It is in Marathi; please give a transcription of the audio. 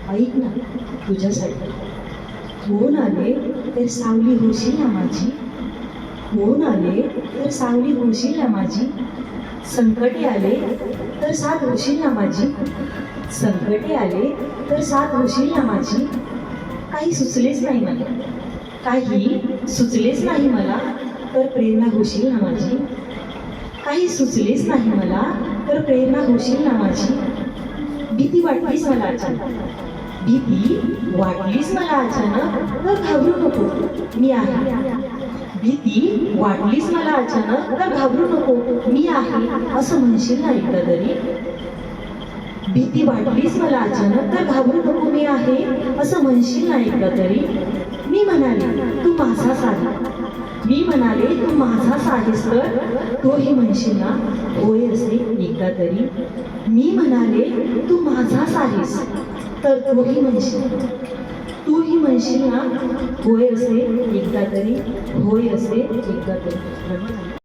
ऐक ना तुझ्यासाठी होऊन आले तर सावली होशील ना माझी, होऊन आले तर सावली होशील ना माझी, संकटे आले तर साथ होशील ना माझी, संकटे आले तर साथ होशील ना माझी. काही सुचलेच नाही मला, काही सुचलेच नाही मला, तर प्रेरणा होशील ना माझी, काही सुचलेच नाही मला, तर प्रेरणा होशील ना माझी. भीती वाटलीस मला अचानक, भीती वाटलीस मला अचानक, तर घाबरू नको मी आहे. भीती वाटलीस मला अचानक, तर घाबरू नको मी आहे, असं म्हणशील ना एकदा तरी. भीती वाटलीस मला अचानक, तर घाबरू नको मी आहे, असं म्हणशील ना एकदा तरी. मी म्हणाले तू माझाच आहे, मी म्हणाले तू माझाच आहेस, तर तोही म्हणशील ना होय असे एकदा तरी. मी म्हणाले तू माझाच आहेस, तर तूही म्हणशील ना होय असे एकदा तरी, होय असे एकदा तरी.